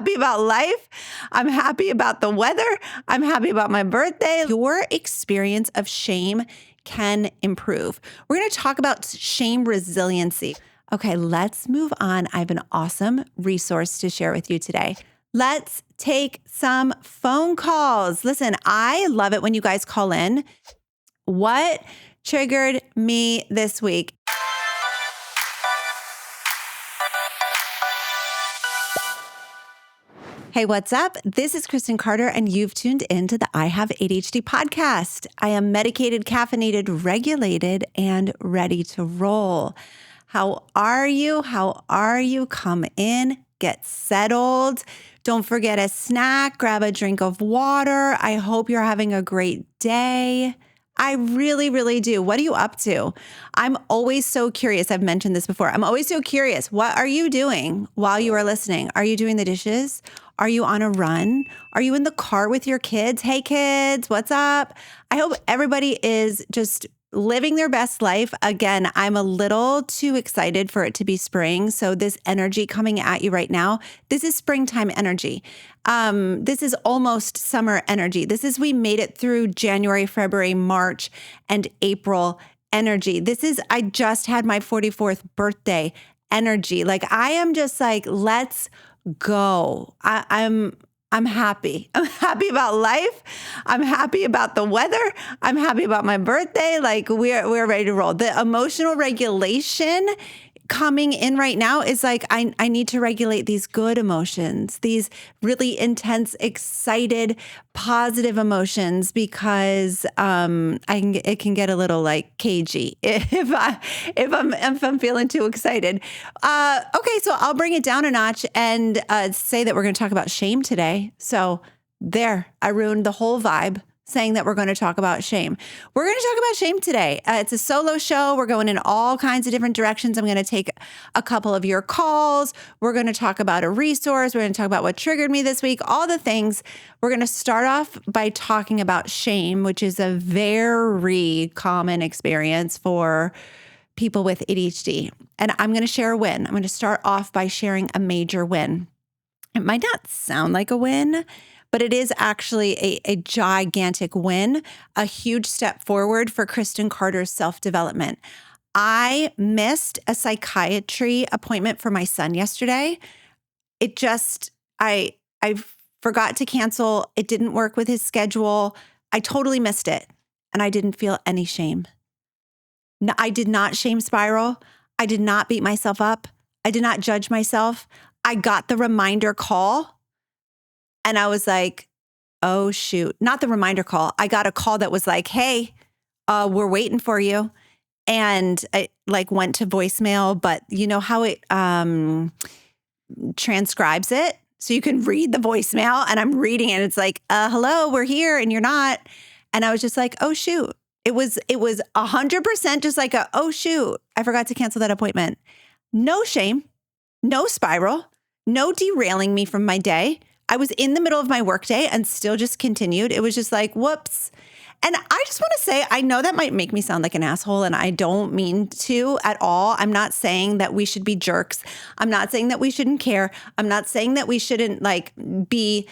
happy about life. I'm happy about the weather. I'm happy about my birthday. Your experience of shame can improve. We're going to talk about shame resiliency. Okay, let's move on. I have an awesome resource to share with you today. Let's take some phone calls. Listen, I love it when you guys call in. What triggered me this week? Hey, what's up? This is Kristen Carter, and you've tuned into the I Have ADHD podcast. I am medicated, caffeinated, regulated, and ready to roll. How are you? How are you? Come in, get settled. Don't forget a snack, grab a drink of water. I hope you're having a great day. I really, really do. What are you up to? I'm always so curious. I've mentioned this before. I'm always so curious. What are you doing while you are listening? Are you doing the dishes? Are you on a run? Are you in the car with your kids? Hey, kids, what's up? I hope everybody is just living their best life. Again, I'm a little too excited for it to be spring. So this energy coming at you right now, this is springtime energy. This is almost summer energy. This is, we made it through January, February, March, and April energy. This is, I just had my 44th birthday energy. Like, I am just like, let's go. I'm happy. I'm happy about life. I'm happy about the weather. I'm happy about my birthday. Like, we're ready to roll. The emotional regulation coming in right now is like, I need to regulate these good emotions, these really intense, excited, positive emotions, because it can get a little like cagey if I'm feeling too excited. Okay, so I'll bring it down a notch and say that we're going to talk about shame today. So there, I ruined the whole vibe, saying that we're going to talk about shame. We're going to talk about shame today. It's a solo show. We're going in all kinds of different directions. I'm going to take a couple of your calls. We're going to talk about a resource. We're going to talk about what triggered me this week, all the things. We're going to start off by talking about shame, which is a very common experience for people with ADHD. And I'm going to share a win. I'm going to start off by sharing a major win. It might not sound like a win, but it is actually a gigantic win, a huge step forward for Kristen Carter's self-development. I missed a psychiatry appointment for my son yesterday. I forgot to cancel. It didn't work with his schedule. I totally missed it, and I didn't feel any shame. No, I did not shame spiral. I did not beat myself up. I did not judge myself. I got the reminder call. And I was like, oh, shoot. Not the reminder call. I got a call that was like, hey, we're waiting for you. And I went to voicemail, but you know how it transcribes it? So you can read the voicemail, and I'm reading it. It's like, hello, we're here, and you're not. And I was just like, oh, shoot. It was 100% just like oh, shoot. I forgot to cancel that appointment. No shame, no spiral, no derailing me from my day. I was in the middle of my workday and still just continued. It was just like, whoops. And I just want to say, I know that might make me sound like an asshole, and I don't mean to at all. I'm not saying that we should be jerks. I'm not saying that we shouldn't care. I'm not saying that we shouldn't be,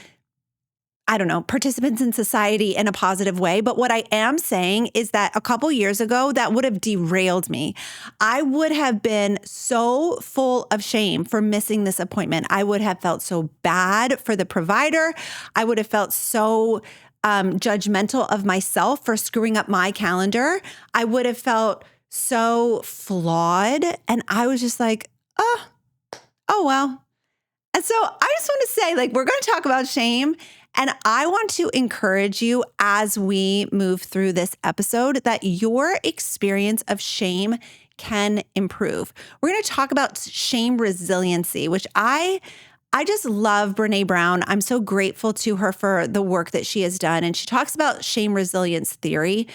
I don't know, participants in society in a positive way. But what I am saying is that a couple years ago, that would have derailed me. I would have been so full of shame for missing this appointment. I would have felt so bad for the provider. I would have felt so judgmental of myself for screwing up my calendar. I would have felt so flawed. And I was just like, oh well. And so I just want to say, we're going to talk about shame. And I want to encourage you as we move through this episode that your experience of shame can improve. We're going to talk about shame resiliency, which I just love Brené Brown. I'm so grateful to her for the work that she has done. And she talks about shame resilience theory,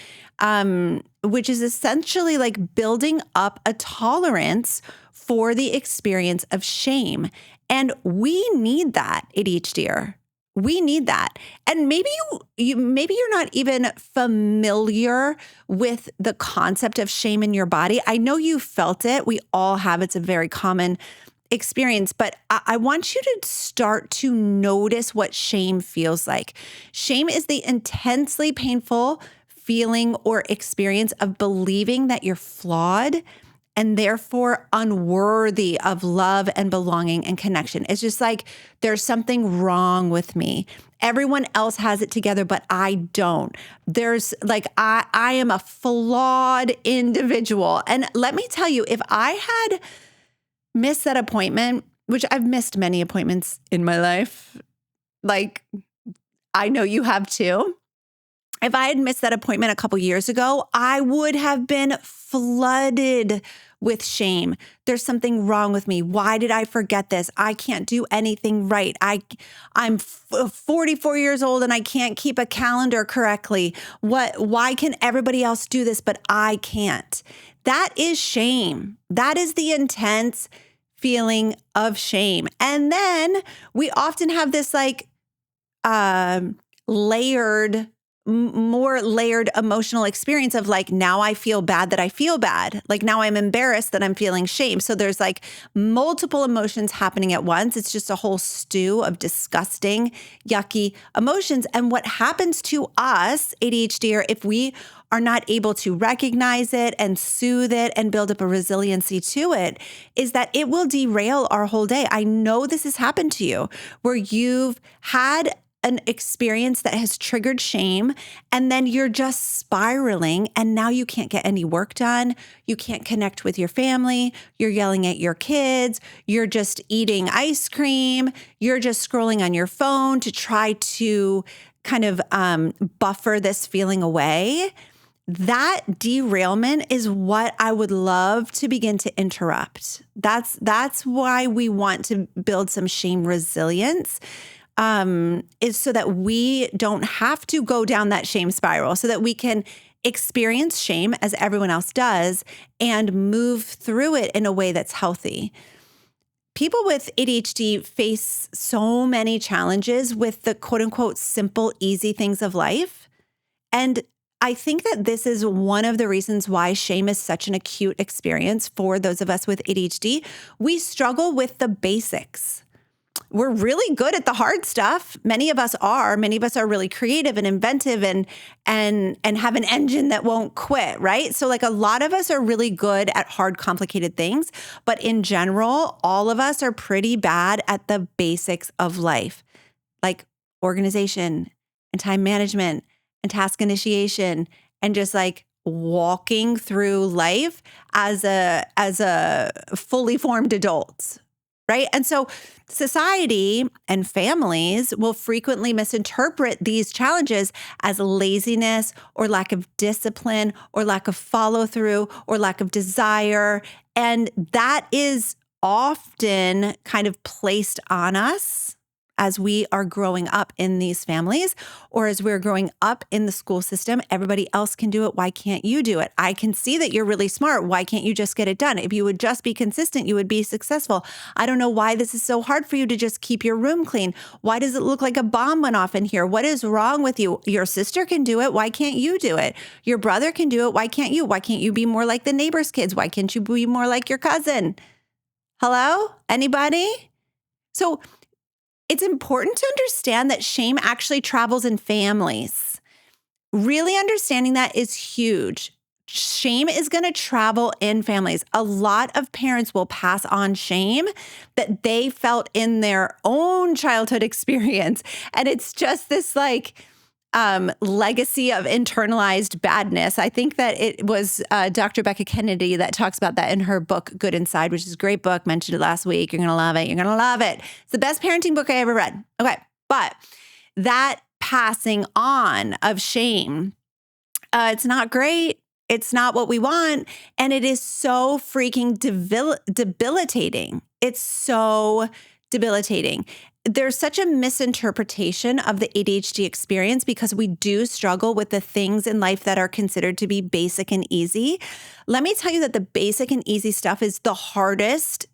which is essentially like building up a tolerance for the experience of shame. And we need that, ADHDer. We need that. And maybe you're not even familiar with the concept of shame in your body. I know you felt it. We all have. It's a very common experience, but I want you to start to notice what shame feels like. Shame is the intensely painful feeling or experience of believing that you're flawed and therefore unworthy of love and belonging and connection. It's just like, there's something wrong with me. Everyone else has it together, but I don't. There's like, I am a flawed individual. And let me tell you, if I had missed that appointment, which I've missed many appointments in my life, like I know you have too. If I had missed that appointment a couple years ago, I would have been flooded with shame. There's something wrong with me. Why did I forget this? I can't do anything right. I'm 44 years old and I can't keep a calendar correctly. Why can everybody else do this, but I can't? That is shame. That is the intense feeling of shame. And then we often have this like more layered emotional experience of like, now I feel bad that I feel bad. Like now I'm embarrassed that I'm feeling shame. So there's like multiple emotions happening at once. It's just a whole stew of disgusting, yucky emotions. And what happens to us, ADHD, if we are not able to recognize it and soothe it and build up a resiliency to it, is that it will derail our whole day. I know this has happened to you where you've had an experience that has triggered shame, and then you're just spiraling, and now you can't get any work done. You can't connect with your family. You're yelling at your kids. You're just eating ice cream. You're just scrolling on your phone to try to kind of buffer this feeling away. That derailment is what I would love to begin to interrupt. That's why we want to build some shame resilience. Is so that we don't have to go down that shame spiral, so that we can experience shame as everyone else does and move through it in a way that's healthy. People with ADHD face so many challenges with the quote unquote simple, easy things of life. And I think that this is one of the reasons why shame is such an acute experience for those of us with ADHD. We struggle with the basics. We're really good at the hard stuff. Many of us are. Many of us are really creative and inventive and have an engine that won't quit, right? So like a lot of us are really good at hard, complicated things. But in general, all of us are pretty bad at the basics of life, like organization and time management and task initiation and just like walking through life as a fully formed adult. Right. And so society and families will frequently misinterpret these challenges as laziness or lack of discipline or lack of follow through or lack of desire. And that is often kind of placed on us as we are growing up in these families or as we're growing up in the school system. Everybody else can do it. Why can't you do it? I can see that you're really smart. Why can't you just get it done? If you would just be consistent, you would be successful. I don't know why this is so hard for you to just keep your room clean. Why does it look like a bomb went off in here? What is wrong with you? Your sister can do it. Why can't you do it? Your brother can do it. Why can't you? Why can't you be more like the neighbor's kids? Why can't you be more like your cousin? Hello? Anybody? So it's important to understand that shame actually travels in families. Really understanding that is huge. Shame is going to travel in families. A lot of parents will pass on shame that they felt in their own childhood experience. And it's just this like legacy of internalized badness. I think that it was Dr. Becca Kennedy that talks about that in her book, Good Inside, which is a great book. Mentioned it last week. You're going to love it. You're going to love it. It's the best parenting book I ever read. Okay. But that passing on of shame, it's not great. It's not what we want. And it is so freaking debilitating. It's so debilitating. There's such a misinterpretation of the ADHD experience because we do struggle with the things in life that are considered to be basic and easy. Let me tell you that the basic and easy stuff is the hardest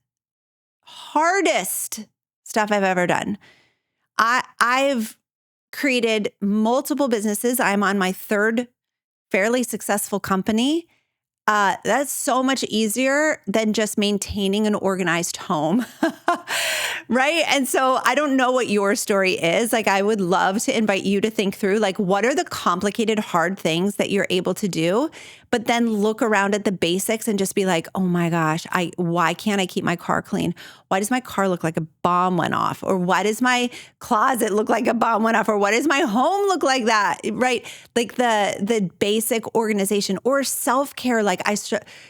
stuff I've ever done. I've created multiple businesses. I'm on my third fairly successful company. That's so much easier than just maintaining an organized home. Right. And so I don't know what your story is. Like, I would love to invite you to think through, like, what are the complicated, hard things that you're able to do? But then look around at the basics and just be like, oh my gosh, why can't I keep my car clean? Why does my car look like a bomb went off? Or why does my closet look like a bomb went off? Or why does my home look like that? Right. Like the basic organization or self-care. Like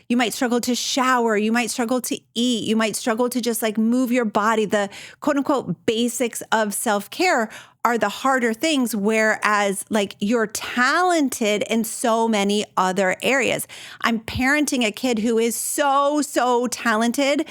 you might struggle to shower. You might struggle to eat. You might struggle to just like move your body. The quote unquote basics of self-care are the harder things, whereas like you're talented in so many other areas. I'm parenting a kid who is so talented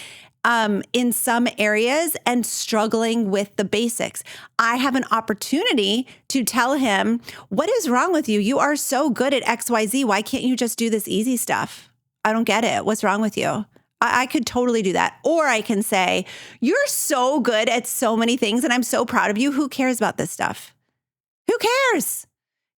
in some areas and struggling with the basics. I have an opportunity to tell him, what is wrong with you? You are so good at XYZ. Why can't you just do this easy stuff? I don't get it. What's wrong with you? I could totally do that. Or I can say, you're so good at so many things and I'm so proud of you. Who cares about this stuff? Who cares?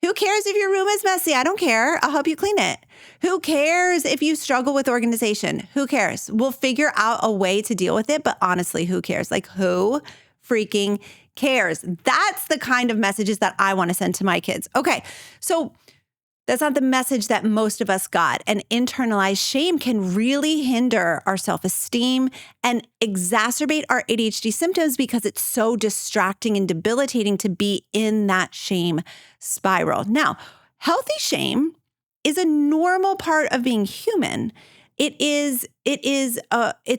Who cares if your room is messy? I don't care. I'll help you clean it. Who cares if you struggle with organization? Who cares? We'll figure out a way to deal with it. But honestly, who cares? Like, who freaking cares? That's the kind of messages that I want to send to my kids. Okay, so that's not the message that most of us got. And internalized shame can really hinder our self-esteem and exacerbate our ADHD symptoms because it's so distracting and debilitating to be in that shame spiral. Now, healthy shame is a normal part of being human. It's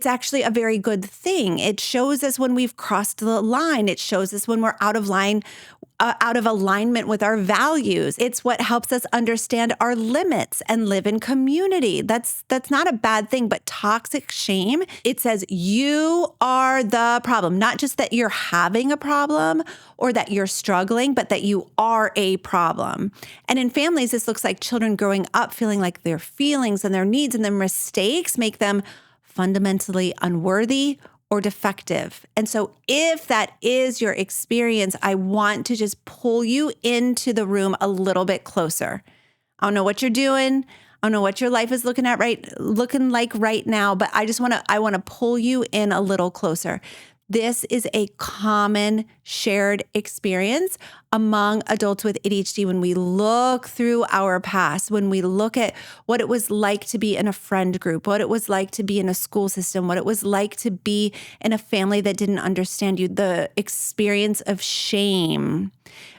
actually a very good thing. It shows us when we've crossed the line. It shows us when we're out of alignment with our values. It's what helps us understand our limits and live in community. That's not a bad thing, but toxic shame, it says you are the problem, not just that you're having a problem or that you're struggling, but that you are a problem. And in families, this looks like children growing up feeling like their feelings and their needs and their mistakes make them fundamentally unworthy or defective. And so if that is your experience, I want to just pull you into the room a little bit closer. I don't know what you're doing. I don't know what your life is looking like right now, but I want to pull you in a little closer. This is a common shared experience among adults with ADHD when we look through our past, when we look at what it was like to be in a friend group, what it was like to be in a school system, what it was like to be in a family that didn't understand you, the experience of shame,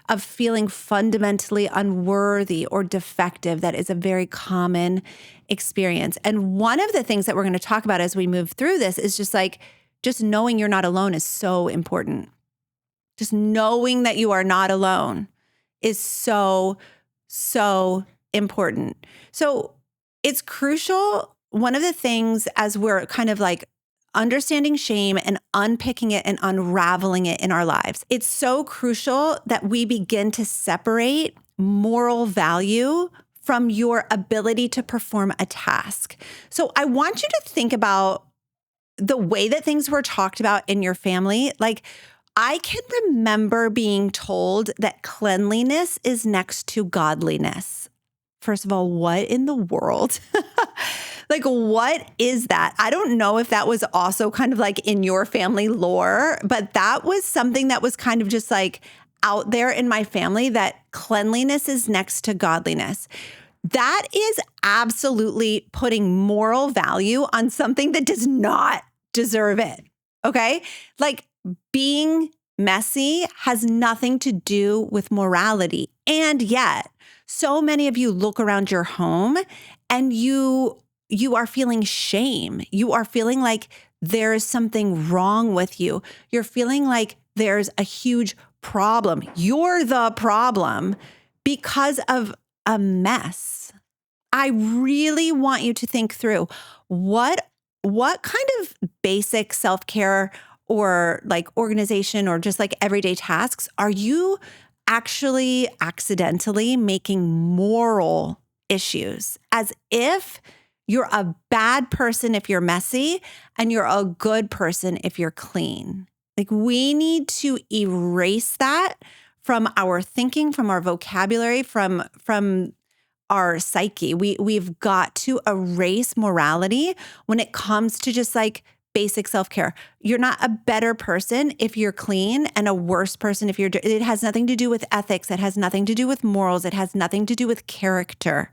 of feeling fundamentally unworthy or defective. That is a very common experience. And one of the things that we're going to talk about as we move through this is just knowing you're not alone is so important. Just knowing that you are not alone is so important. So it's crucial. One of the things as we're kind of like understanding shame and unpicking it and unraveling it in our lives, it's so crucial that we begin to separate moral value from your ability to perform a task. So I want you to think about the way that things were talked about in your family. Like, I can remember being told that cleanliness is next to godliness. First of all, what in the world? Like, what is that? I don't know if that was also kind of like in your family lore, but that was something that was kind of just like out there in my family, that cleanliness is next to godliness. That is absolutely putting moral value on something that does not deserve it. Okay? Like, being messy has nothing to do with morality. And yet, so many of you look around your home and you are feeling shame. You are feeling like there is something wrong with you. You're feeling like there's a huge problem. You're the problem because of a mess. I really want you to think through what kind of basic self-care or like organization or just like everyday tasks are you actually accidentally making moral issues, as if you're a bad person if you're messy and you're a good person if you're clean. Like, we need to erase that from our thinking, from our vocabulary, from our psyche. We've got to erase morality when it comes to just like basic self-care. You're not a better person if you're clean and a worse person if you're it has nothing to do with ethics. It has nothing to do with morals. It has nothing to do with character.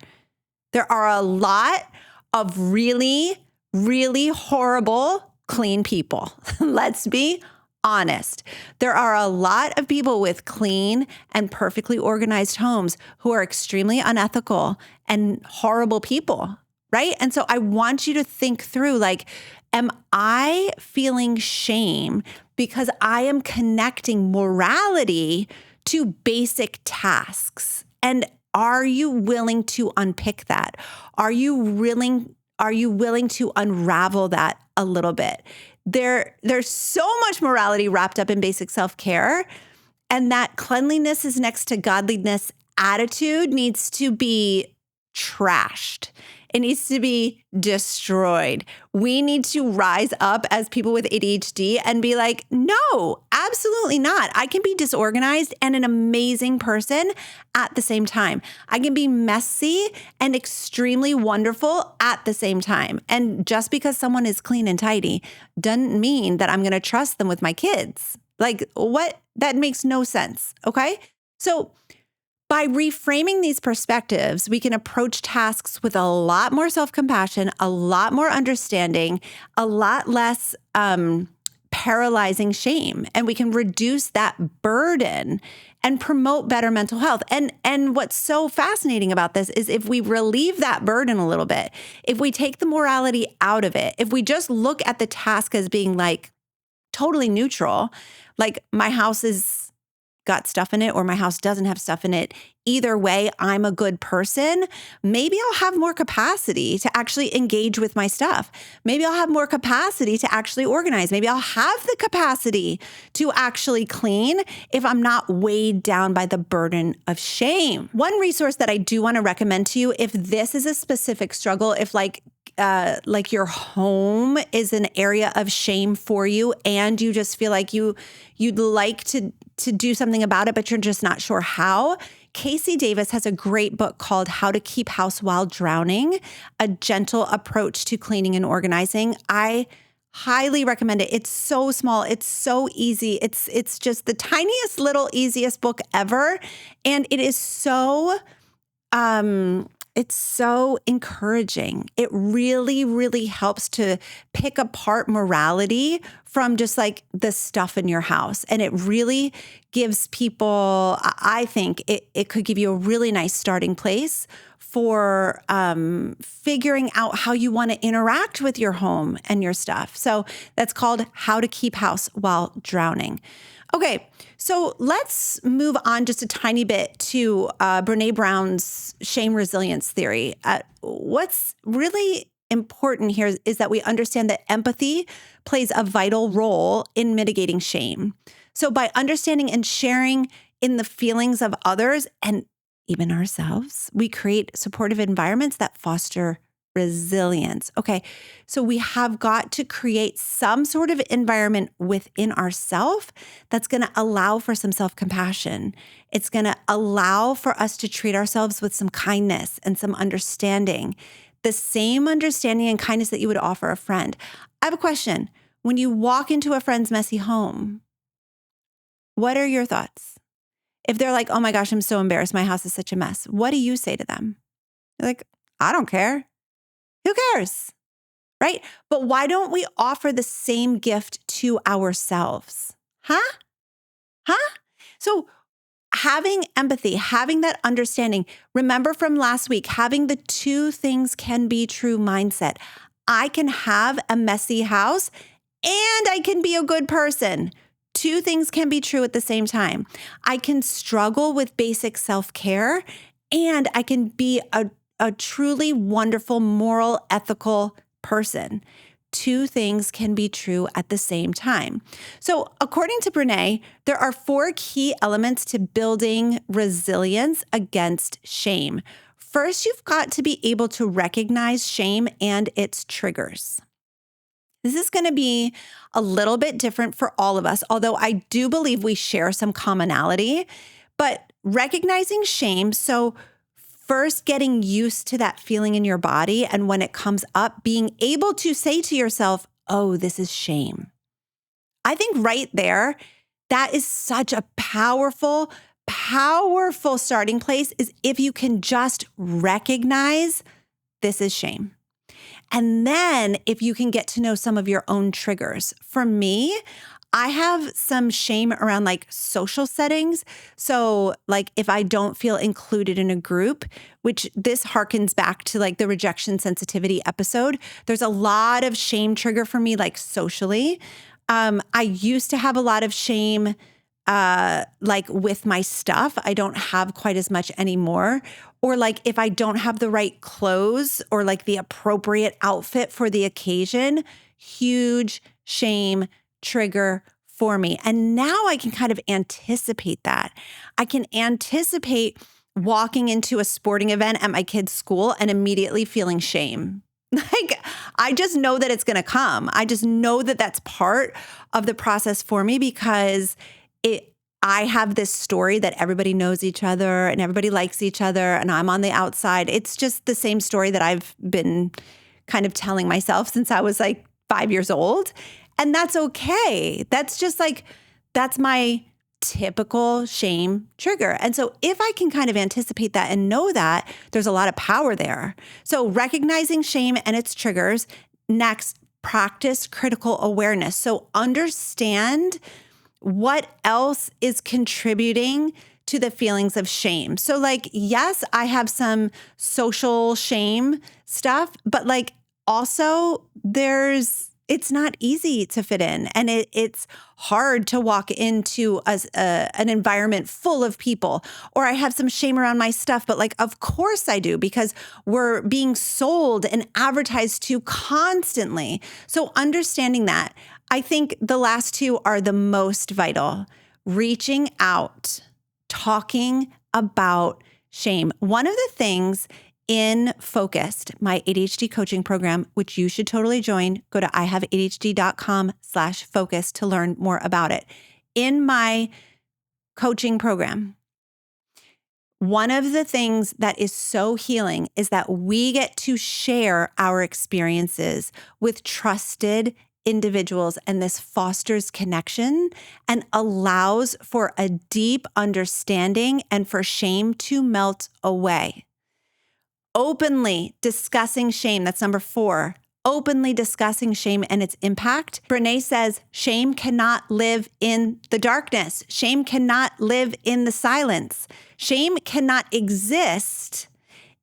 There are a lot of really, really horrible clean people. Let's be honest. There are a lot of people with clean and perfectly organized homes who are extremely unethical and horrible people, right? And so I want you to think through, like, am I feeling shame because I am connecting morality to basic tasks? And are you willing to unpick that? Are you willing to unravel that a little bit? There's so much morality wrapped up in basic self-care, and that cleanliness is next to godliness attitude needs to be trashed. It needs to be destroyed. We need to rise up as people with ADHD and be like, no, absolutely not. I can be disorganized and an amazing person at the same time. I can be messy and extremely wonderful at the same time. And just because someone is clean and tidy doesn't mean that I'm going to trust them with my kids. Like, what? That makes no sense. Okay. So by reframing these perspectives, we can approach tasks with a lot more self-compassion, a lot more understanding, a lot less paralyzing shame, and we can reduce that burden and promote better mental health. And what's so fascinating about this is if we relieve that burden a little bit, if we take the morality out of it, if we just look at the task as being like totally neutral, like my house is got stuff in it or my house doesn't have stuff in it. Either way, I'm a good person. Maybe I'll have more capacity to actually engage with my stuff. Maybe I'll have more capacity to actually organize. Maybe I'll have the capacity to actually clean if I'm not weighed down by the burden of shame. One resource that I do want to recommend to you, if this is a specific struggle, if like your home is an area of shame for you and you just feel like you'd like to do something about it, but you're just not sure how. Casey Davis has a great book called How to Keep House While Drowning, a gentle approach to cleaning and organizing. I highly recommend it. It's so small. It's so easy. It's just the tiniest little easiest book ever. And it is it's so encouraging. It really, really helps to pick apart morality from just like the stuff in your house. And it really gives people, I think it could give you a really nice starting place for figuring out how you want to interact with your home and your stuff. So that's called How to Keep House While Drowning. Okay, so let's move on just a tiny bit to Brené Brown's shame resilience theory. What's really important here is that we understand that empathy plays a vital role in mitigating shame. So by understanding and sharing in the feelings of others and even ourselves, we create supportive environments that foster resilience. Okay, so we have got to create some sort of environment within ourselves that's going to allow for some self-compassion. It's going to allow for us to treat ourselves with some kindness and some understanding, the same understanding and kindness that you would offer a friend. I have a question. When you walk into a friend's messy home, what are your thoughts? If they're like, oh my gosh, I'm so embarrassed. My house is such a mess. What do you say to them? You're like, I don't care. Who cares? Right? But why don't we offer the same gift to ourselves? Huh? So having empathy, having that understanding, remember from last week, having the two things can be true mindset. I can have a messy house and I can be a good person. Two things can be true at the same time. I can struggle with basic self-care and I can be a truly wonderful, moral, ethical person. Two things can be true at the same time. So according to Brené, there are 4 key elements to building resilience against shame. First, you've got to be able to recognize shame and its triggers. This is going to be a little bit different for all of us, although I do believe we share some commonality, but recognizing shame. So first getting used to that feeling in your body. And when it comes up, being able to say to yourself, oh, this is shame. I think right there, that is such a powerful, powerful starting place is if you can just recognize this is shame. And then if you can get to know some of your own triggers. For me, I have some shame around like social settings. So like if I don't feel included in a group, which this harkens back to like the rejection sensitivity episode, there's a lot of shame trigger for me, like socially. I used to have a lot of shame like with my stuff. I don't have quite as much anymore. Or like if I don't have the right clothes or like the appropriate outfit for the occasion, huge shame trigger for me. And now I can kind of anticipate that. I can anticipate walking into a sporting event at my kid's school and immediately feeling shame. Like, I just know that it's going to come. I just know that that's part of the process for me because I have this story that everybody knows each other and everybody likes each other and I'm on the outside. It's just the same story that I've been kind of telling myself since I was like 5 years old. And that's okay. That's just like, that's my typical shame trigger. And so if I can kind of anticipate that and know that, there's a lot of power there. So recognizing shame and its triggers. Next, practice critical awareness. So understand what else is contributing to the feelings of shame. So like, yes, I have some social shame stuff, but like also it's not easy to fit in. And it's hard to walk into an environment full of people. Or I have some shame around my stuff, but like, of course I do because we're being sold and advertised to constantly. So understanding that, I think the last two are the most vital. Reaching out, talking about shame. One of the things in Focused, my ADHD coaching program, which you should totally join, go to ihaveadhd.com/focus to learn more about it. In my coaching program, one of the things that is so healing is that we get to share our experiences with trusted individuals, and this fosters connection and allows for a deep understanding and for shame to melt away. Openly discussing shame. That's number 4. Openly discussing shame and its impact. Brené says shame cannot live in the darkness. Shame cannot live in the silence. Shame cannot exist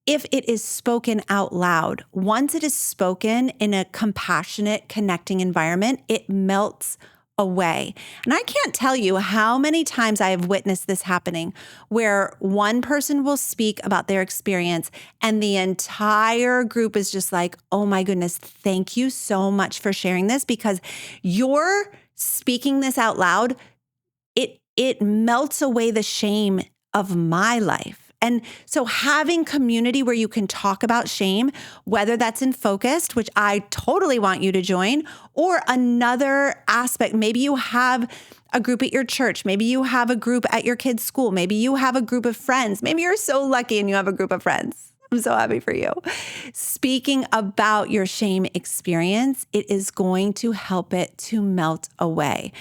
if it is spoken out loud. Once it is spoken in a compassionate, connecting environment, it melts away. And I can't tell you how many times I have witnessed this happening where one person will speak about their experience and the entire group is just like, oh my goodness, thank you so much for sharing this because you're speaking this out loud. It melts away the shame of my life. And so having community where you can talk about shame, whether that's in Focused, which I totally want you to join, or another aspect, maybe you have a group at your church, maybe you have a group at your kid's school, maybe you have a group of friends, maybe you're so lucky and you have a group of friends. I'm so happy for you. Speaking about your shame experience, it is going to help it to melt away.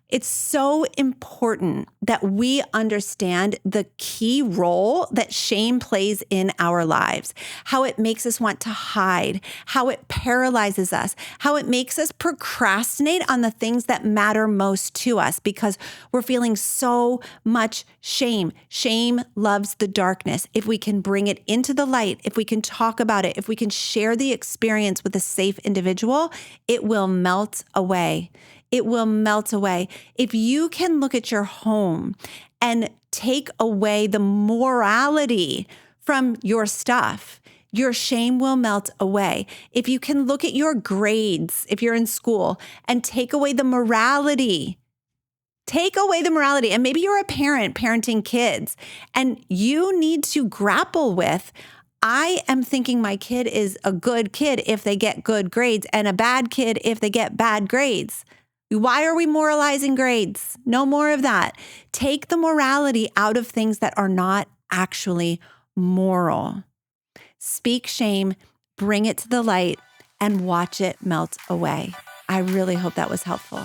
It's so important that we understand the key role that shame plays in our lives, how it makes us want to hide, how it paralyzes us, how it makes us procrastinate on the things that matter most to us because we're feeling so much shame. Shame loves the darkness. If we can bring it into the light, if we can talk about it, if we can share the experience with a safe individual, it will melt away. It will melt away. If you can look at your home and take away the morality from your stuff, your shame will melt away. If you can look at your grades, if you're in school, and take away the morality, and maybe you're a parent parenting kids, and you need to grapple with, I am thinking my kid is a good kid if they get good grades and a bad kid if they get bad grades. Why are we moralizing grades? No more of that. Take the morality out of things that are not actually moral. Speak shame, bring it to the light, and watch it melt away. I really hope that was helpful.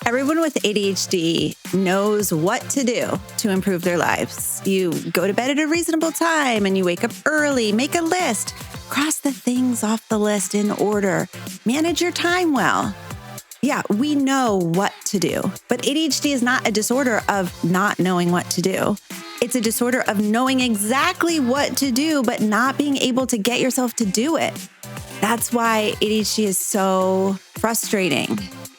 Everyone with ADHD knows what to do to improve their lives. You go to bed at a reasonable time and you wake up early, make a list, cross the things off the list in order, manage your time well. Yeah, we know what to do, but ADHD is not a disorder of not knowing what to do. It's a disorder of knowing exactly what to do, but not being able to get yourself to do it. That's why ADHD is so frustrating.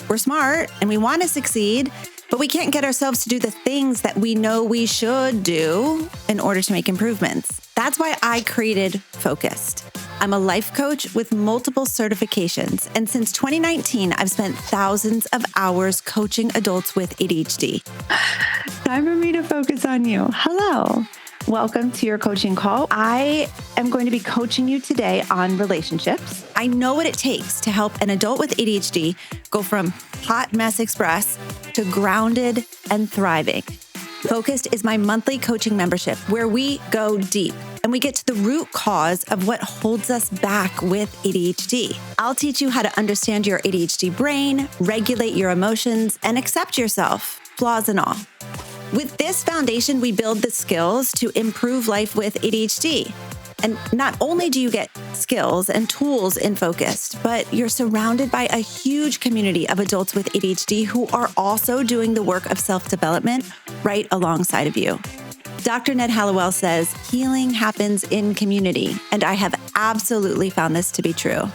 We're smart and we want to succeed, but we can't get ourselves to do the things that we know we should do in order to make improvements. That's why I created Focused. I'm a life coach with multiple certifications, and since 2019, I've spent thousands of hours coaching adults with ADHD. Time for me to focus on you. Hello. Welcome to your coaching call. I am going to be coaching you today on relationships. I know what it takes to help an adult with ADHD go from hot mess express to grounded and thriving. Focused is my monthly coaching membership where we go deep and we get to the root cause of what holds us back with ADHD. I'll teach you how to understand your ADHD brain, regulate your emotions, and accept yourself, flaws and all. With this foundation, we build the skills to improve life with ADHD. And not only do you get skills and tools in Focused, but you're surrounded by a huge community of adults with ADHD who are also doing the work of self-development right alongside of you. Dr. Ned Hallowell says, healing happens in community, and I have absolutely found this to be true.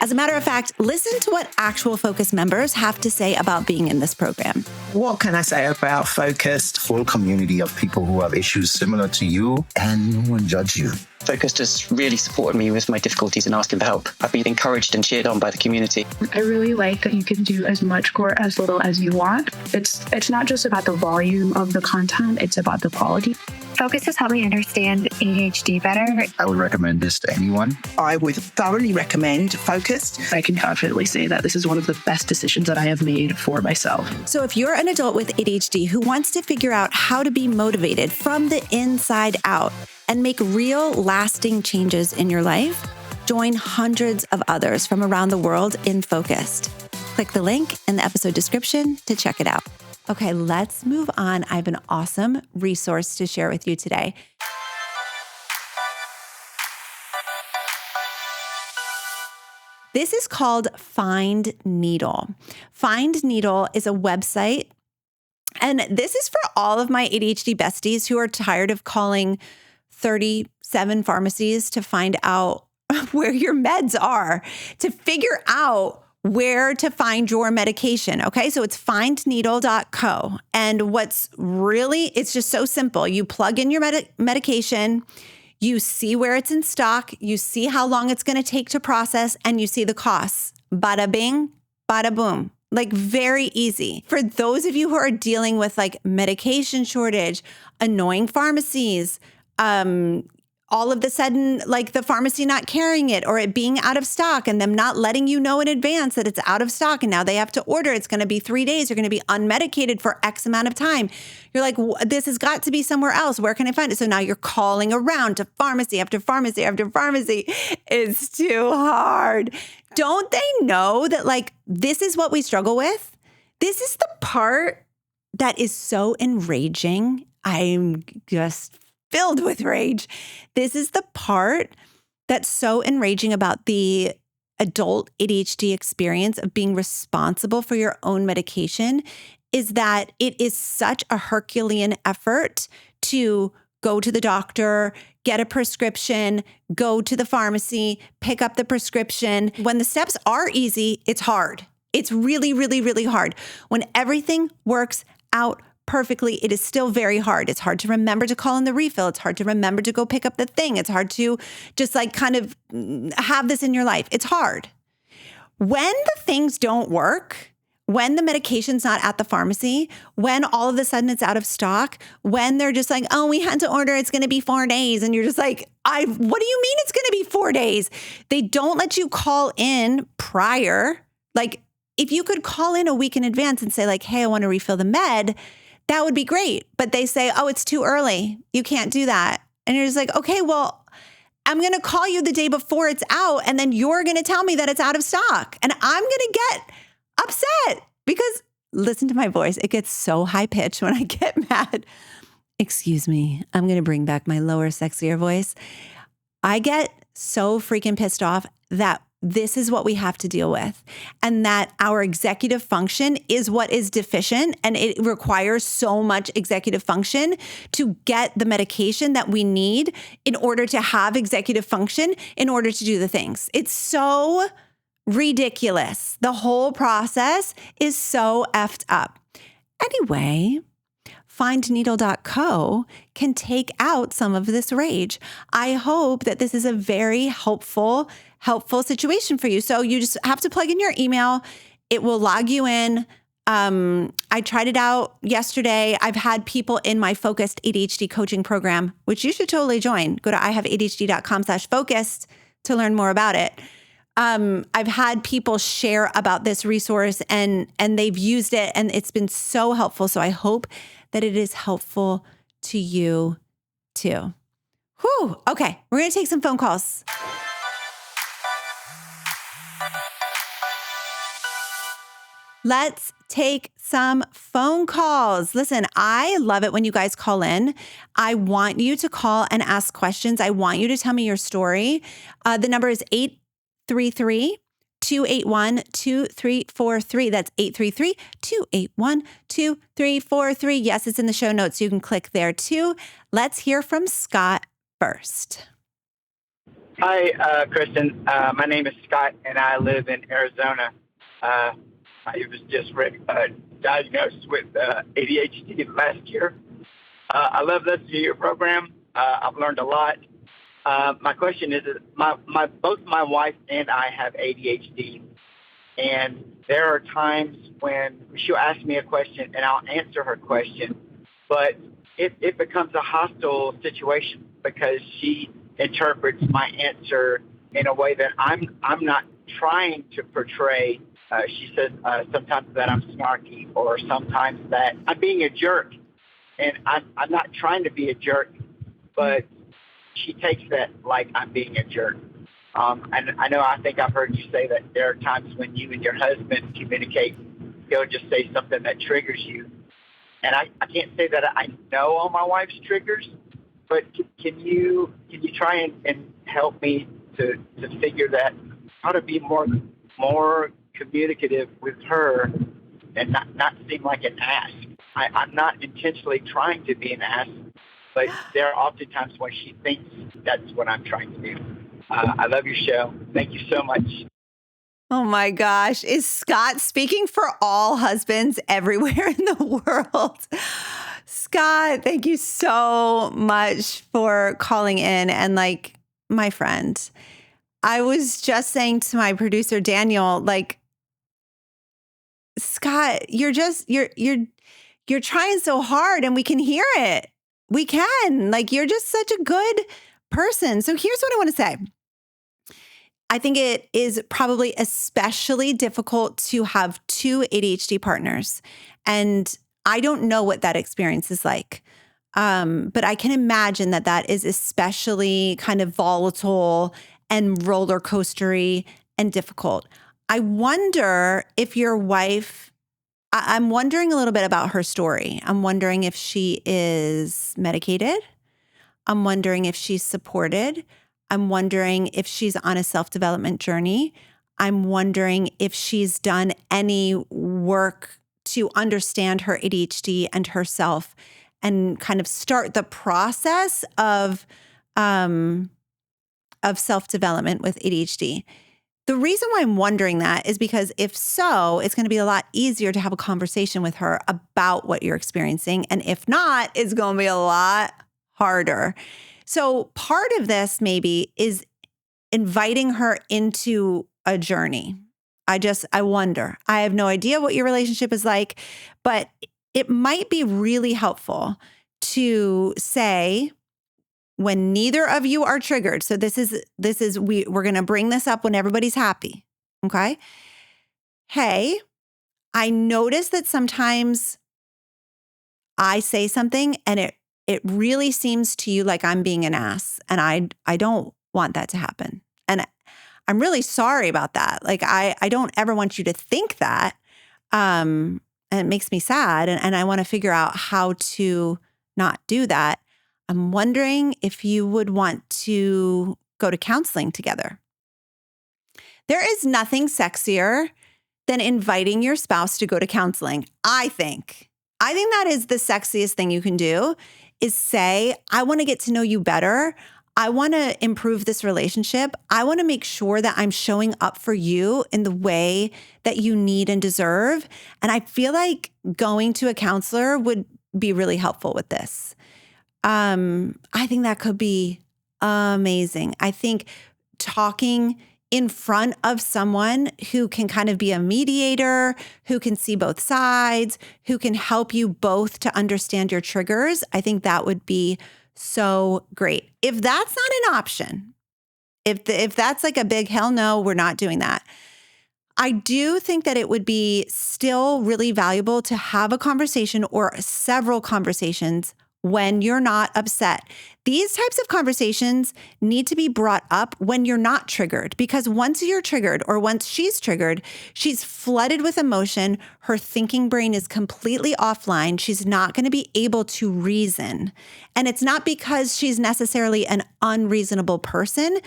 As a matter of fact, listen to what actual Focus members have to say about being in this program. What can I say about Focused? Full community of people who have issues similar to you, and no one judge you. Focused has really supported me with my difficulties and asking for help. I've been encouraged and cheered on by the community. I really like that you can do as much or as little as you want. It's not just about the volume of the content, it's about the quality. Focus has helped me understand ADHD better. I would recommend this to anyone. I would thoroughly recommend Focused. I can confidently say that this is one of the best decisions that I have made for myself. So if you're an adult with ADHD who wants to figure out how to be motivated from the inside out and make real lasting changes in your life, join hundreds of others from around the world in Focused. Click the link in the episode description to check it out. Okay, let's move on. I have an awesome resource to share with you today. This is called Find Needle. Find Needle is a website, and this is for all of my ADHD besties who are tired of calling 37 pharmacies to find out where your meds are, to figure out where to find your medication. Okay, so it's findneedle.co. And it's just so simple. You plug in your medication, you see where it's in stock, you see how long it's going to take to process, and you see the costs. Bada bing, bada boom. Like very easy. For those of you who are dealing with like medication shortage, annoying pharmacies, all of the sudden, like the pharmacy not carrying it or it being out of stock and them not letting you know in advance that it's out of stock and now they have to order. It's going to be 3 days. You're going to be unmedicated for X amount of time. You're like, this has got to be somewhere else. Where can I find it? So now you're calling around to pharmacy after pharmacy after pharmacy. It's too hard. Don't they know that like this is what we struggle with? This is the part that is so enraging. I'm just filled with rage. This is the part that's so enraging about the adult ADHD experience of being responsible for your own medication is that it is such a Herculean effort to go to the doctor, get a prescription, go to the pharmacy, pick up the prescription. When the steps are easy, it's hard. It's really, really, really hard. When everything works out perfectly, it is still very hard. It's hard to remember to call in the refill. It's hard to remember to go pick up the thing. It's hard to just like kind of have this in your life. It's hard. When the things don't work, when the medication's not at the pharmacy, when all of a sudden it's out of stock, when they're just like, oh, we had to order, it's going to be 4 days. And you're just like, what do you mean it's going to be 4 days? They don't let you call in prior. Like if you could call in a week in advance and say like, hey, I want to refill the med, that would be great. But they say, oh, it's too early. You can't do that. And you're just like, okay, well, I'm going to call you the day before it's out, and then you're going to tell me that it's out of stock. And I'm going to get upset because listen to my voice. It gets so high pitched when I get mad. Excuse me. I'm going to bring back my lower, sexier voice. I get so freaking pissed off that this is what we have to deal with, and that our executive function is what is deficient, and it requires so much executive function to get the medication that we need in order to have executive function in order to do the things. It's so ridiculous. The whole process is so effed up. Anyway, findneedle.co can take out some of this rage. I hope that this is a very helpful situation for you. So you just have to plug in your email. It will log you in. I tried it out yesterday. I've had people in my focused ADHD coaching program, which you should totally join. Go to ihaveadhd.com/focused to learn more about it. I've had people share about this resource and they've used it, and it's been so helpful. So I hope that it is helpful to you too. Whew. Okay. We're going to take some phone calls. Let's take some phone calls. Listen, I love it when you guys call in. I want you to call and ask questions. I want you to tell me your story. The number is 833-281-2343. That's 833-281-2343. Yes, it's in the show notes. You can click there too. Let's hear from Scott first. Hi, Kristen. My name is Scott, and I live in Arizona. I was just diagnosed with ADHD last year. I love listening to your program. I've learned a lot. My question is, both my wife and I have ADHD, and there are times when she'll ask me a question and I'll answer her question, but it becomes a hostile situation because she interprets my answer in a way that I'm not trying to portray. She says sometimes that I'm snarky, or sometimes that I'm being a jerk, and I'm not trying to be a jerk, but she takes that like I'm being a jerk. And I think I've heard you say that there are times when you and your husband communicate, he'll just say something that triggers you. And I can't say that I know all my wife's triggers, but can you try and help me to figure that, how to be more communicative with her and not seem like an ass. I'm not intentionally trying to be an ass, but there are often times when she thinks that's what I'm trying to do. I love your show. Thank you so much. Oh my gosh. Is Scott speaking for all husbands everywhere in the world? Scott, thank you so much for calling in. And like, my friend, I was just saying to my producer, Daniel, like, Scott, you're trying so hard and we can hear it. We can. Like, you're just such a good person. So here's what I want to say. I think it is probably especially difficult to have two ADHD partners. And I don't know what that experience is like. But I can imagine that is especially kind of volatile and roller coastery and difficult. I wonder if your wife, I'm wondering a little bit about her story. I'm wondering if she is medicated. I'm wondering if she's supported. I'm wondering if she's on a self-development journey. I'm wondering if she's done any work to understand her ADHD and herself and kind of start the process of self-development with ADHD. The reason why I'm wondering that is because if so, it's going to be a lot easier to have a conversation with her about what you're experiencing. And if not, it's going to be a lot harder. So part of this maybe is inviting her into a journey. I wonder. I have no idea what your relationship is like, but it might be really helpful to say, when neither of you are triggered. So we're going to bring this up when everybody's happy. Okay. Hey, I notice that sometimes I say something and it really seems to you like I'm being an ass, and I don't want that to happen. And I'm really sorry about that. Like, I don't ever want you to think that. And it makes me sad. And I want to figure out how to not do that. I'm wondering if you would want to go to counseling together. There is nothing sexier than inviting your spouse to go to counseling, I think. I think that is the sexiest thing you can do, is say, I want to get to know you better. I want to improve this relationship. I want to make sure that I'm showing up for you in the way that you need and deserve. And I feel like going to a counselor would be really helpful with this. I think that could be amazing. I think talking in front of someone who can kind of be a mediator, who can see both sides, who can help you both to understand your triggers, I think that would be so great. If that's not an option, if that's like a big hell no, we're not doing that. I do think that it would be still really valuable to have a conversation or several conversations when you're not upset. These types of conversations need to be brought up when you're not triggered, because once you're triggered or once she's triggered, she's flooded with emotion. Her thinking brain is completely offline. She's not going to be able to reason. And it's not because she's necessarily an unreasonable person.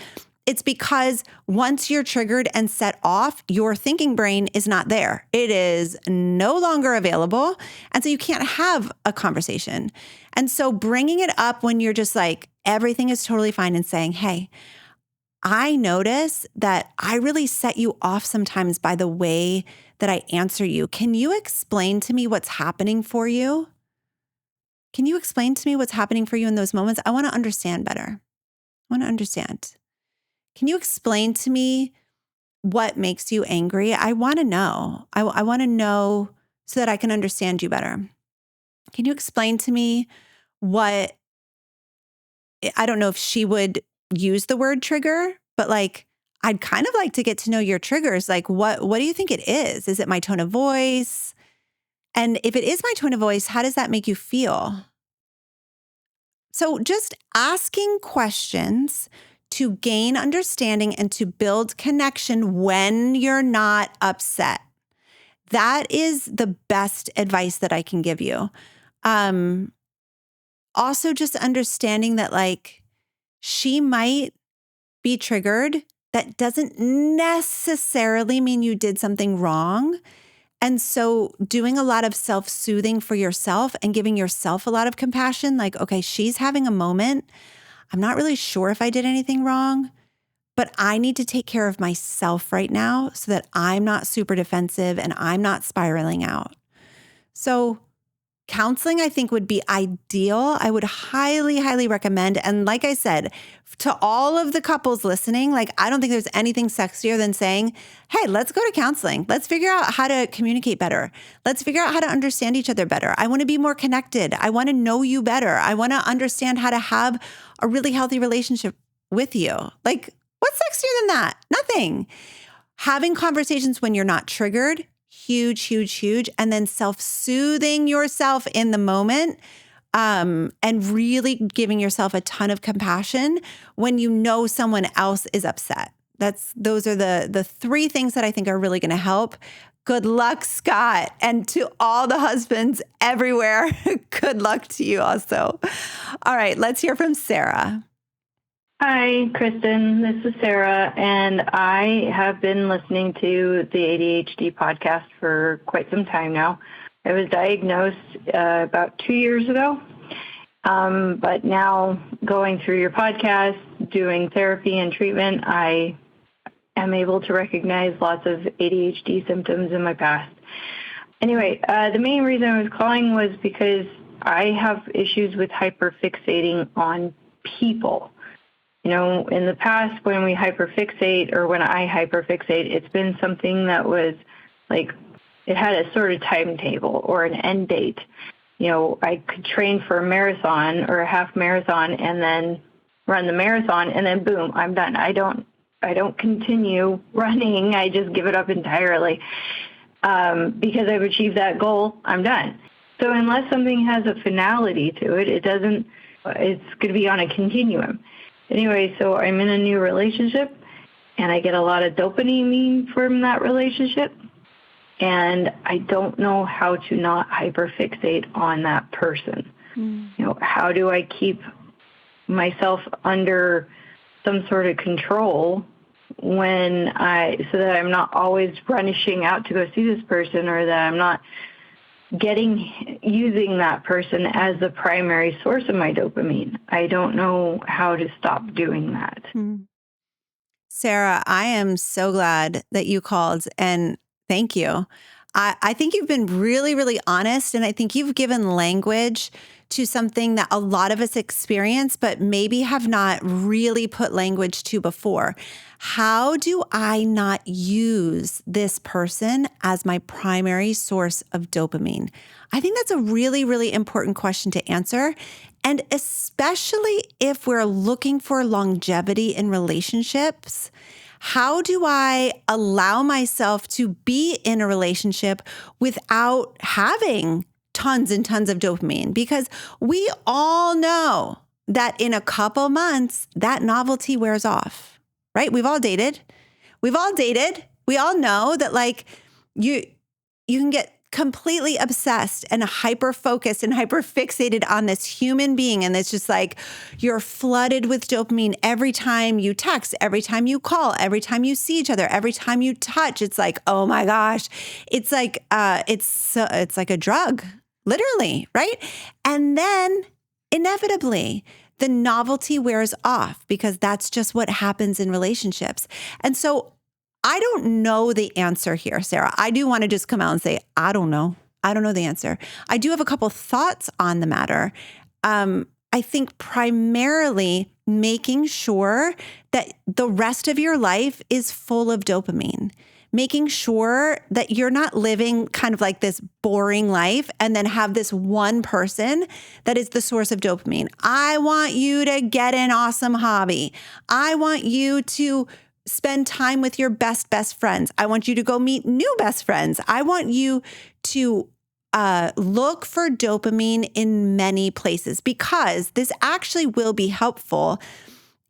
It's because once you're triggered and set off, your thinking brain is not there. It is no longer available. And so you can't have a conversation. And so bringing it up when you're just like, everything is totally fine, and saying, hey, I notice that I really set you off sometimes by the way that I answer you. Can you explain to me what's happening for you? Can you explain to me what's happening for you in those moments? I want to understand better. I want to understand. Can you explain to me what makes you angry? I want to know. I want to know so that I can understand you better. Can you explain to me what, I don't know if she would use the word trigger, but like, I'd kind of like to get to know your triggers. Like, what do you think it is? Is it my tone of voice? And if it is my tone of voice, how does that make you feel? So just asking questions to gain understanding and to build connection when you're not upset. That is the best advice that I can give you. Also, just understanding that like she might be triggered. That doesn't necessarily mean you did something wrong. And so doing a lot of self-soothing for yourself and giving yourself a lot of compassion, like, okay, she's having a moment. I'm not really sure if I did anything wrong, but I need to take care of myself right now so that I'm not super defensive and I'm not spiraling out. So counseling, I think, would be ideal. I would highly, highly recommend. And like I said, to all of the couples listening, like, I don't think there's anything sexier than saying, hey, let's go to counseling. Let's figure out how to communicate better. Let's figure out how to understand each other better. I want to be more connected. I want to know you better. I want to understand how to have a really healthy relationship with you. Like, what's sexier than that? Nothing. Having conversations when you're not triggered, huge, huge, huge. And then self-soothing yourself in the moment, and really giving yourself a ton of compassion when you know someone else is upset. Those are the three things that I think are really going to help. Good luck, Scott. And to all the husbands everywhere, good luck to you also. All right, let's hear from Sarah. Hi, Kristen. This is Sarah, and I have been listening to the ADHD podcast for quite some time now. I was diagnosed about 2 years ago, but now going through your podcast, doing therapy and treatment, I am able to recognize lots of ADHD symptoms in my past. Anyway, the main reason I was calling was because I have issues with hyperfixating on people. You know, in the past, when we hyperfixate, or when I hyperfixate, it's been something that was like, it had a sort of timetable or an end date. You know, I could train for a marathon or a half marathon and then run the marathon, and then boom, I'm done. I don't continue running. I just give it up entirely. Because I've achieved that goal, I'm done. So unless something has a finality to it, it's going to be on a continuum. Anyway, so I'm in a new relationship and I get a lot of dopamine from that relationship. And I don't know how to not hyperfixate on that person. How do I keep myself under some sort of control so that I'm not always rushing out to go see this person, or that I'm not using that person as the primary source of my dopamine. I don't know how to stop doing that. Sarah, I am so glad that you called, and thank you. I think you've been really, really honest, and I think you've given language to something that a lot of us experience, but maybe have not really put language to before. How do I not use this person as my primary source of dopamine? I think that's a really, really important question to answer. And especially if we're looking for longevity in relationships, how do I allow myself to be in a relationship without having tons and tons of dopamine? Because we all know that in a couple months, that novelty wears off, right? We've all dated. We all know that you can get completely obsessed and hyper-focused and hyper-fixated on this human being. And it's just like you're flooded with dopamine every time you text, every time you call, every time you see each other, every time you touch. It's like, oh my gosh. It's like it's like a drug, literally, right? And then inevitably, the novelty wears off because that's just what happens in relationships. And so I don't know the answer here, Sarah. I do want to just come out and say, I don't know. I don't know the answer. I do have a couple thoughts on the matter. I think primarily making sure that the rest of your life is full of dopamine, making sure that you're not living kind of like this boring life and then have this one person that is the source of dopamine. I want you to get an awesome hobby. I want you to spend time with your best friends. I want you to go meet new best friends. I want you to look for dopamine in many places, because this actually will be helpful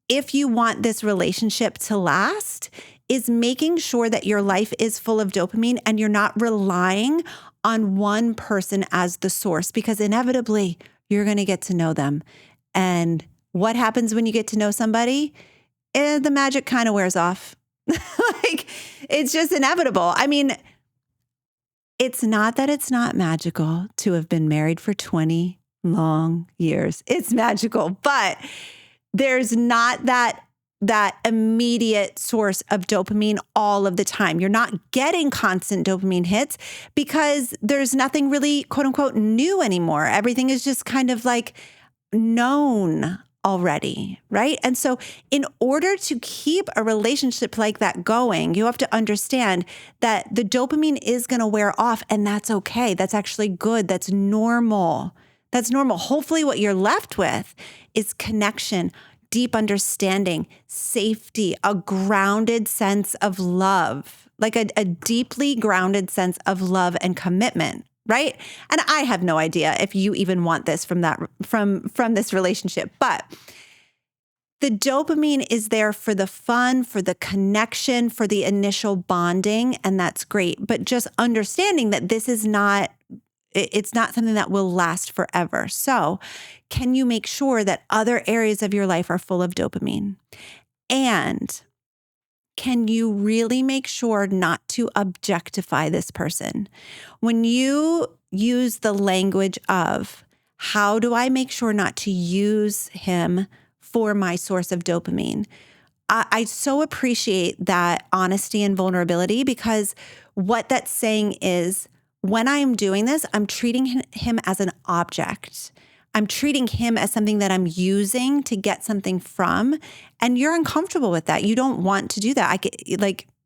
if you want this relationship to last, is making sure that your life is full of dopamine and you're not relying on one person as the source, because inevitably you're going to get to know them. And what happens when you get to know somebody? The magic kind of wears off. It's just inevitable. I mean, it's not that it's not magical to have been married for 20 long years. It's magical, but there's not that immediate source of dopamine all of the time. You're not getting constant dopamine hits because there's nothing really, quote unquote, new anymore. Everything is just kind of like known already, right? And so in order to keep a relationship like that going, you have to understand that the dopamine is going to wear off, and that's okay. That's actually good. That's normal. That's normal. Hopefully what you're left with is connection, deep understanding, safety, a grounded sense of love, like a deeply grounded sense of love and commitment. Right? And I have no idea if you even want this from this relationship, but the dopamine is there for the fun, for the connection, for the initial bonding, and that's great. But just understanding that this is it's not something that will last forever. So can you make sure that other areas of your life are full of dopamine? And can you really make sure not to objectify this person? When you use the language of, how do I make sure not to use him for my source of dopamine? I so appreciate that honesty and vulnerability, because what that's saying is, when I am doing this, I'm treating him as an object. I'm treating him as something that I'm using to get something from, and you're uncomfortable with that. You don't want to do that.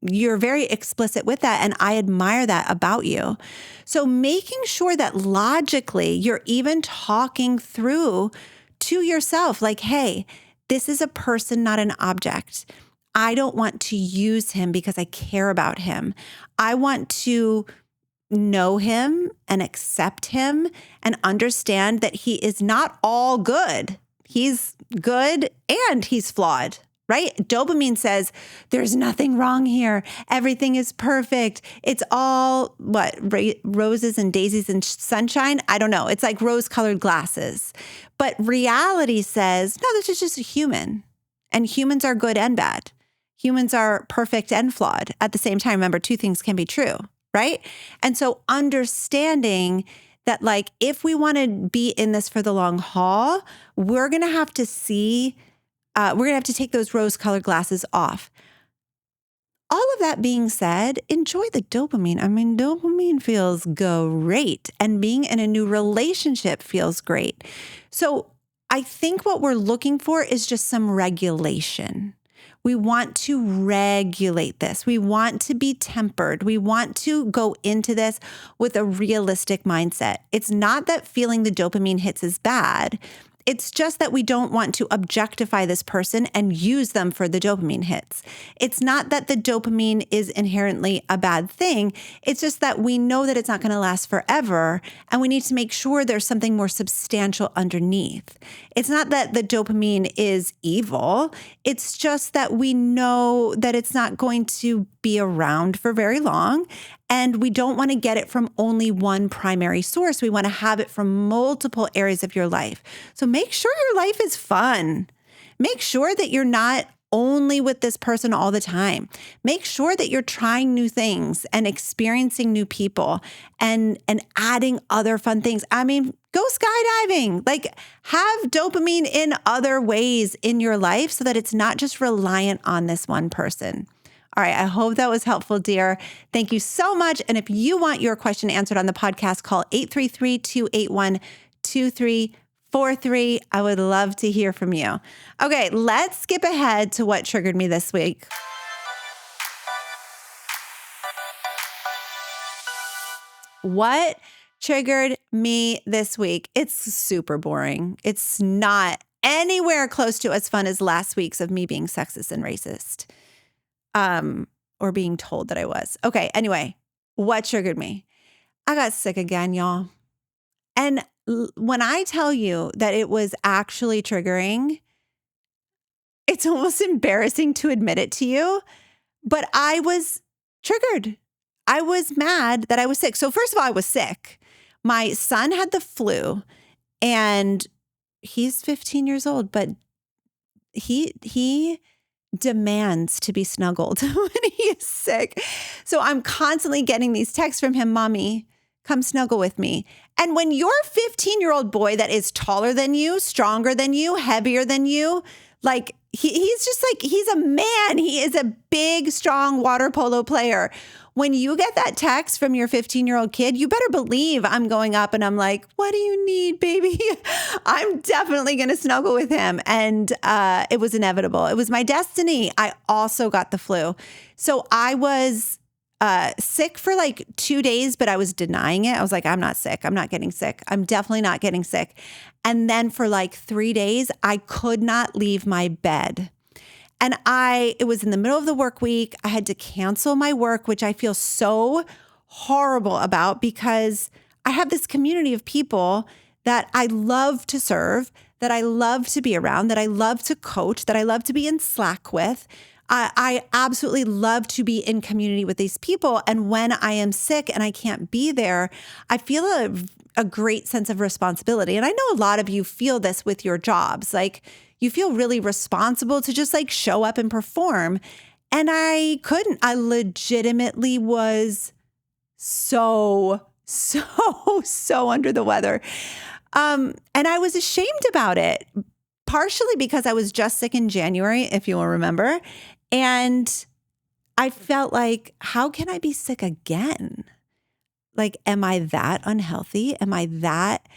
You're very explicit with that, and I admire that about you. So making sure that logically you're even talking through to yourself, like, hey, this is a person, not an object. I don't want to use him because I care about him. I want to know him and accept him and understand that he is not all good. He's good and he's flawed, right? Dopamine says there's nothing wrong here. Everything is perfect. It's all roses and daisies and sunshine. I don't know. It's like rose-colored glasses. But reality says, no, this is just a human. And humans are good and bad. Humans are perfect and flawed at the same time. Remember, two things can be true, right? And so understanding that, like, if we want to be in this for the long haul, we're going to have to we're going to have to take those rose-colored glasses off. All of that being said, enjoy the dopamine. I mean, dopamine feels great, and being in a new relationship feels great. So I think what we're looking for is just some regulation. We want to regulate this. We want to be tempered. We want to go into this with a realistic mindset. It's not that feeling the dopamine hits is bad. It's just that we don't want to objectify this person and use them for the dopamine hits. It's not that the dopamine is inherently a bad thing. It's just that we know that it's not going to last forever, and we need to make sure there's something more substantial underneath. It's not that the dopamine is evil. It's just that we know that it's not going to be around for very long. And we don't want to get it from only one primary source. We want to have it from multiple areas of your life. So make sure your life is fun. Make sure that you're not only with this person all the time. Make sure that you're trying new things and experiencing new people and adding other fun things. I mean, go skydiving. Like, have dopamine in other ways in your life so that it's not just reliant on this one person. All right, I hope that was helpful, dear. Thank you so much. And if you want your question answered on the podcast, call 833-281-2343. I would love to hear from you. Okay, let's skip ahead to what triggered me this week. What triggered me this week? It's super boring. It's not anywhere close to as fun as last week's of me being sexist and racist. Or being told that I was. Okay, anyway, what triggered me? I got sick again, y'all. And when I tell you that it was actually triggering, it's almost embarrassing to admit it to you, but I was triggered. I was mad that I was sick. So first of all, I was sick. My son had the flu, and he's 15 years old, but he demands to be snuggled when he is sick. So I'm constantly getting these texts from him, Mommy, come snuggle with me. And when your 15-year-old boy that is taller than you, stronger than you, heavier than you, like he's just like, he's a man. He is a big, strong water polo player. When you get that text from your 15-year-old kid, you better believe I'm going up and I'm like, what do you need, baby? I'm definitely going to snuggle with him. And it was inevitable. It was my destiny. I also got the flu. So I was sick for like 2 days, but I was denying it. I was like, I'm not sick. I'm not getting sick. I'm definitely not getting sick. And then for like 3 days, I could not leave my bed. And it was in the middle of the work week. I had to cancel my work, which I feel so horrible about because I have this community of people that I love to serve, that I love to be around, that I love to coach, that I love to be in Slack with. I absolutely love to be in community with these people. And when I am sick and I can't be there, I feel a great sense of responsibility. And I know a lot of you feel this with your jobs. Like, you feel really responsible to just like show up and perform. And I couldn't. I legitimately was so under the weather. And I was ashamed about it, partially because I was just sick in January, if you will remember. And I felt like, how can I be sick again? Like, am I that unhealthy? Am I that...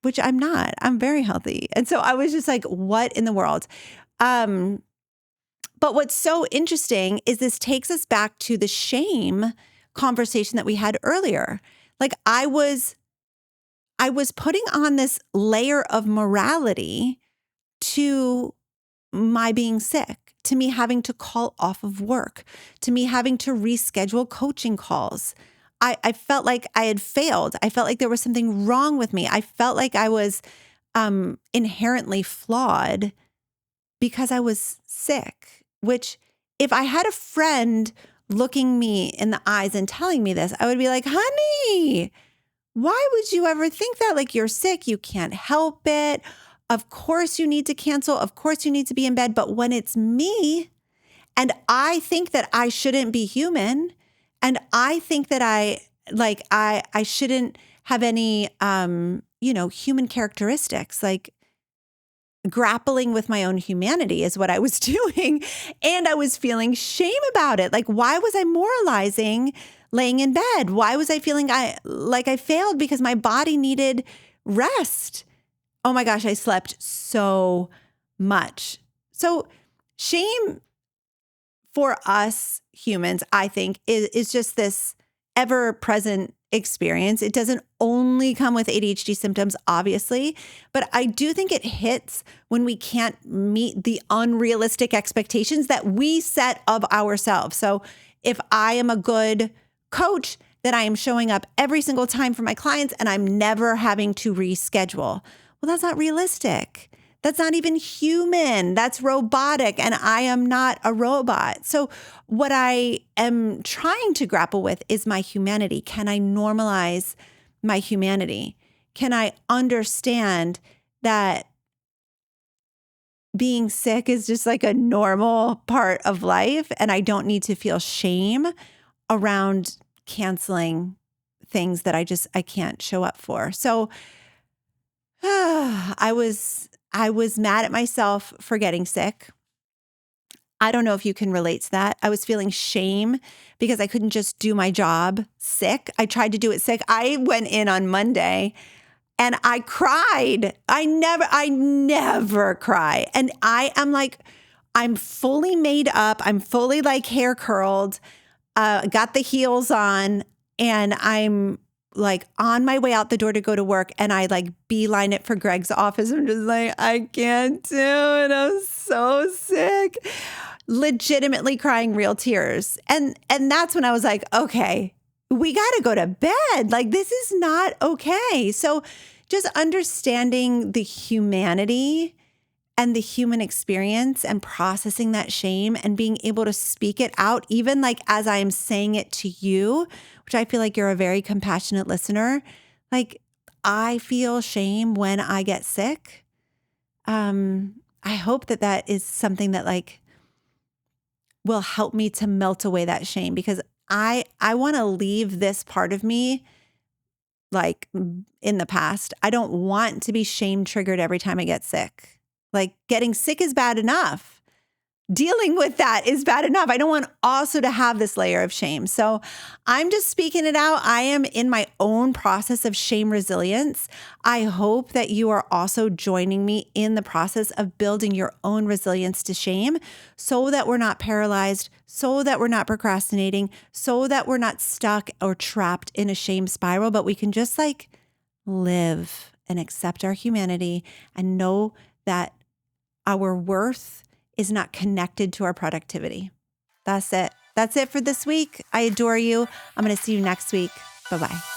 Which I'm not. I'm very healthy. And so I was just like, what in the world? But what's so interesting is this takes us back to the shame conversation that we had earlier. Like, I was putting on this layer of morality to my being sick, to me having to call off of work, to me having to reschedule coaching calls. I felt like I had failed. I felt like there was something wrong with me. I felt like I was inherently flawed because I was sick, which if I had a friend looking me in the eyes and telling me this, I would be like, honey, why would you ever think that? Like, you're sick, you can't help it. Of course you need to cancel. Of course you need to be in bed. But when it's me and I think that I shouldn't be human and I think that I shouldn't have any, human characteristics, like grappling with my own humanity is what I was doing. And I was feeling shame about it. Like, why was I moralizing laying in bed? Why was I feeling like I failed because my body needed rest? Oh my gosh, I slept so much. So shame for us humans, I think, is just this ever-present experience. It doesn't only come with ADHD symptoms, obviously, but I do think it hits when we can't meet the unrealistic expectations that we set of ourselves. So if I am a good coach, then I am showing up every single time for my clients and I'm never having to reschedule. Well, that's not realistic. That's not even human. That's robotic. And I am not a robot. So what I am trying to grapple with is my humanity. Can I normalize my humanity? Can I understand that being sick is just like a normal part of life and I don't need to feel shame around canceling things that I can't show up for. So I was mad at myself for getting sick. I don't know if you can relate to that. I was feeling shame because I couldn't just do my job sick. I tried to do it sick. I went in on Monday and I cried. I never cry. And I am like, I'm fully made up. I'm fully like hair curled, got the heels on, and I'm like on my way out the door to go to work, and I like beeline it for Greg's office. I'm just like, I can't do it. I'm so sick. Legitimately crying real tears. And that's when I was like, okay, we got to go to bed. Like, this is not okay. So just understanding the humanity and the human experience and processing that shame and being able to speak it out, even like as I am saying it to you, which I feel like you're a very compassionate listener. Like, I feel shame when I get sick. I hope that is something that like will help me to melt away that shame, because I want to leave this part of me like in the past. I don't want to be shame triggered every time I get sick. Like, getting sick is bad enough. Dealing with that is bad enough. I don't want also to have this layer of shame. So I'm just speaking it out. I am in my own process of shame resilience. I hope that you are also joining me in the process of building your own resilience to shame, so that we're not paralyzed, so that we're not procrastinating, so that we're not stuck or trapped in a shame spiral, but we can just like live and accept our humanity and know that our worth is not connected to our productivity. That's it. That's it for this week. I adore you. I'm going to see you next week. Bye-bye.